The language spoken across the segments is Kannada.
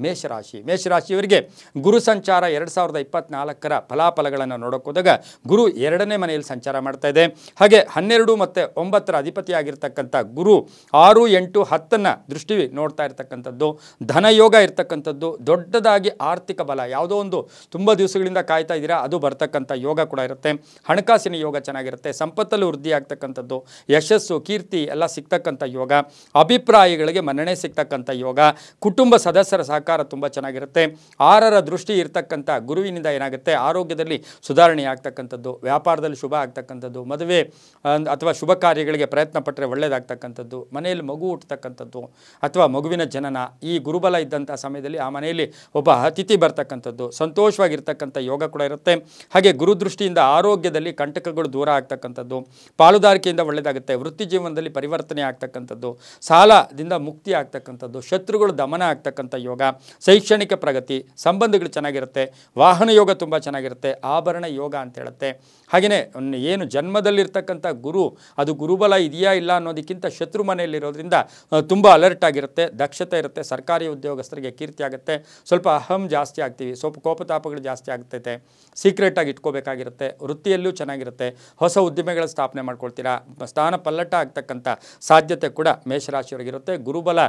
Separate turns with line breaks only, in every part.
ಮೇಷರಾಶಿಯವರಿಗೆ ಗುರು ಸಂಚಾರ 2024ರ ಫಲಾಫಲಗಳನ್ನು ನೋಡೋಕೆ ಹೋದಾಗ ಗುರು 2ನೇ ಮನೆಯಲ್ಲಿ ಸಂಚಾರ ಮಾಡ್ತಾ ಇದೆ. ಹಾಗೆ 12 ಮತ್ತು 9ರ ಅಧಿಪತಿಯಾಗಿರ್ತಕ್ಕಂಥ ಗುರು 6, 8, 10ನ್ನು ದೃಷ್ಟಿ ನೋಡ್ತಾ ಇರ್ತಕ್ಕಂಥದ್ದು. ಧನಯೋಗ ಇರ್ತಕ್ಕಂಥದ್ದು, ದೊಡ್ಡದಾಗಿ ಆರ್ಥಿಕ ಬಲ, ಯಾವುದೋ ಒಂದು ತುಂಬ ದಿವಸಗಳಿಂದ ಕಾಯ್ತಾ ಇದ್ದೀರಾ ಅದು ಬರ್ತಕ್ಕಂಥ ಯೋಗ ಕೂಡ ಇರುತ್ತೆ. ಹಣಕಾಸಿನ ಯೋಗ ಚೆನ್ನಾಗಿರುತ್ತೆ, ಸಂಪತ್ತಲ್ಲೂ ವೃದ್ಧಿ ಆಗ್ತಕ್ಕಂಥದ್ದು, ಯಶಸ್ಸು ಕೀರ್ತಿ ಎಲ್ಲ ಸಿಗ್ತಕ್ಕಂಥ ಯೋಗ, ಅಭಿಪ್ರಾಯಗಳಿಗೆ ಮನ್ನಣೆ ಸಿಗ್ತಕ್ಕಂಥ ಯೋಗ, ಕುಟುಂಬ ಸದಸ್ಯರ ಸಹಕಾರ ತುಂಬ ಚೆನ್ನಾಗಿರುತ್ತೆ. 6ರ ದೃಷ್ಟಿ ಇರ್ತಕ್ಕಂಥ ಗುರುವಿನಿಂದ ಏನಾಗುತ್ತೆ, ಆರೋಗ್ಯದಲ್ಲಿ ಸುಧಾರಣೆ ಆಗ್ತಕ್ಕಂಥದ್ದು, ವ್ಯಾಪಾರದಲ್ಲಿ ಶುಭ ಆಗ್ತಕ್ಕಂಥದ್ದು, ಮದುವೆ ಅಥವಾ ಶುಭ ಕಾರ್ಯಗಳಿಗೆ ಪ್ರಯತ್ನ ಪಟ್ಟರೆ ಒಳ್ಳೆಯದಾಗ್ತಕ್ಕಂಥದ್ದು, ಮನೆಯಲ್ಲಿ ಮಗು ಹುಟ್ಟತಕ್ಕಂಥದ್ದು ಅಥವಾ ಮಗುವಿನ ಜನನ, ಈ ಗುರುಬಲ ಇದ್ದಂಥ ಸಮಯದಲ್ಲಿ ಆ ಮನೆಯಲ್ಲಿ ಒಬ್ಬ ಅತಿಥಿ ಬರ್ತಕ್ಕಂಥದ್ದು, ಸಂತೋಷವಾಗಿರ್ತಕ್ಕಂಥ ಯೋಗ ಕೂಡ ಇರುತ್ತೆ. ಹಾಗೆ ಗುರುದೃಷ್ಟಿಯಿಂದ ಆರೋಗ್ಯದಲ್ಲಿ ಕಂಟಕಗಳು ದೂರ ಆಗ್ತಕ್ಕಂಥದ್ದು, ಪಾಲುದಾರಿಕೆಯಿಂದ ಒಳ್ಳೆಯದಾಗುತ್ತೆ, ವೃತ್ತಿ ಜೀವನದಲ್ಲಿ ಪರಿವರ್ತನೆ ಆಗ್ತಕ್ಕಂಥದ್ದು, ಸಾಲದಿಂದ ಮುಕ್ತಿ ಆಗ್ತಕ್ಕಂಥದ್ದು, ಶತ್ರುಗಳು ದಮನ ಆಗ್ತಕ್ಕಂಥ ಯೋಗ, ಶೈಕ್ಷಣಿಕ ಪ್ರಗತಿ, ಸಂಬಂಧಗಳು ಚೆನ್ನಾಗಿರುತ್ತೆ, ವಾಹನ ಯೋಗ ತುಂಬ ಚೆನ್ನಾಗಿರುತ್ತೆ, ಆಭರಣ ಯೋಗ ಅಂತ ಹೇಳುತ್ತೆ. ಹಾಗೆಯೇ ಏನು ಜನ್ಮದಲ್ಲಿರ್ತಕ್ಕಂಥ ಗುರು ಅದು ಗುರುಬಲ ಇದೆಯಾ ಇಲ್ಲ ಅನ್ನೋದಕ್ಕಿಂತ ಶತ್ರು ಮನೆಯಲ್ಲಿರೋದ್ರಿಂದ ತುಂಬ ಅಲರ್ಟ್ ಆಗಿರುತ್ತೆ, ದಕ್ಷತೆ ಇರುತ್ತೆ, ಸರ್ಕಾರಿ ಉದ್ಯೋಗಸ್ಥರಿಗೆ ಕೀರ್ತಿ ಆಗುತ್ತೆ, ಸ್ವಲ್ಪ ಅಹಂ ಜಾಸ್ತಿ ಆಗ್ತೀವಿ, ಸ್ವಲ್ಪ ಕೋಪತಾಪಗಳು ಜಾಸ್ತಿ ಆಗ್ತೈತೆ, ಸೀಕ್ರೆಟಾಗಿ ಇಟ್ಕೋಬೇಕಾಗಿರುತ್ತೆ, ವೃತ್ತಿಯಲ್ಲೂ ಚೆನ್ನಾಗಿರುತ್ತೆ, ಹೊಸ ಉದ್ಯಮಗಳ ಸ್ಥಾಪನೆ ಮಾಡ್ಕೊಳ್ತೀರಾ, ಸ್ಥಾನ ಪಲ್ಲಟ ಆಗ್ತಕ್ಕಂಥ ಸಾಧ್ಯತೆ ಕೂಡ ಮೇಷರಾಶಿಯವರಿಗಿರುತ್ತೆ. ಗುರುಬಲ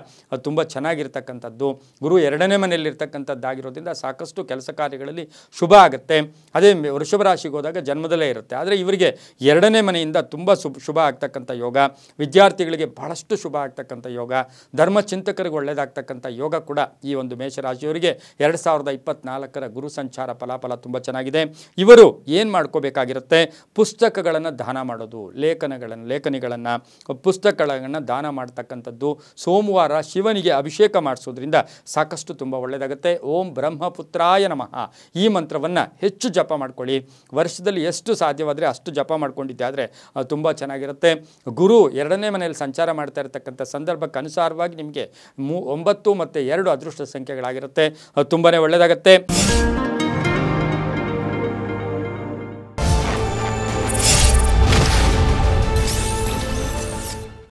ತುಂಬ ಚೆನ್ನಾಗಿರ್ತಕ್ಕಂಥದ್ದು, ಗುರು 2ನೇ ಮನೆಯಲ್ಲಿರ್ತಕ್ಕಂಥದ್ದಾಗಿರೋದ್ರಿಂದ ಸಾಕಷ್ಟು ಕೆಲಸ ಕಾರ್ಯಗಳಲ್ಲಿ ಶುಭ ಆಗುತ್ತೆ. ಅದೇ ವೃಷಭ ರಾಶಿಗೆ ಹೋದಾಗ ಜನ್ಮದಲ್ಲೇ ಇರುತ್ತೆ, ಆದರೆ ಇವರಿಗೆ 2ನೇ ಮನೆಯಿಂದ ತುಂಬ ಶುಭ ಆಗ್ತಕ್ಕಂಥ ಯೋಗ, ವಿದ್ಯಾರ್ಥಿಗಳಿಗೆ ಬಹಳಷ್ಟು ಶುಭ ಆಗ್ತಕ್ಕಂಥ ಯೋಗ, ಧರ್ಮಚಿಂತಕರಿಗೆ ಒಳ್ಳೆಯದಾಗ್ತಕ್ಕಂಥ ಯೋಗ ಕೂಡ ಈ ಒಂದು ಮೇಷರಾಶಿಯವರಿಗೆ 2024ರ ಗುರು ಸಂಚಾರ ಫಲಾಫಲ ತುಂಬ ಚೆನ್ನಾಗಿದೆ. ಇವರು ಏನು ಮಾಡ್ಕೋಬೇಕಾಗಿರುತ್ತೆ, ಪುಸ್ತಕಗಳನ್ನು ದಾನ ಮಾಡೋದು, ಲೇಖನಿಗಳನ್ನು ಪುಸ್ತಕಗಳನ್ನು ದಾನ ಮಾಡ್ತಕ್ಕಂಥದ್ದು, ಸೋಮವಾರ ಶಿವನಿಗೆ ಅಭಿಷೇಕ ಮಾಡಿಸೋದ್ರಿಂದ ಸಾಕಷ್ಟು ತುಂಬ ಒಳ್ಳೆಯದಾಗುತ್ತೆ. ಓಂ ಬ್ರಹ್ಮಪುತ್ರಾಯ ನಮಃ ಈ ಮಂತ್ರವನ್ನು ಹೆಚ್ಚು ಜಪ ಮಾಡ್ಕೊಳ್ಳಿ, ವರ್ಷದಲ್ಲಿ ಎಷ್ಟು ಸಾಧ್ಯವಾದರೆ ಅಷ್ಟು ಜಪ ಮಾಡ್ಕೊಂಡಿದ್ದೆ ಆದರೆ ತುಂಬ ಚೆನ್ನಾಗಿರುತ್ತೆ. ಗುರು 2ನೇ ಮನೆಯಲ್ಲಿ ಸಂಚಾರ ಮಾಡ್ತಾ ಇರತಕ್ಕಂಥ ಸಂದರ್ಭಕ್ಕೆ ಅನುಸಾರವಾಗಿ ನಿಮಗೆ 9 ಮತ್ತು 2 ಅದೃಷ್ಟ ಸಂಖ್ಯೆಗಳಾಗಿರುತ್ತೆ, ತುಂಬಾ ಒಳ್ಳೆಯದಾಗುತ್ತೆ.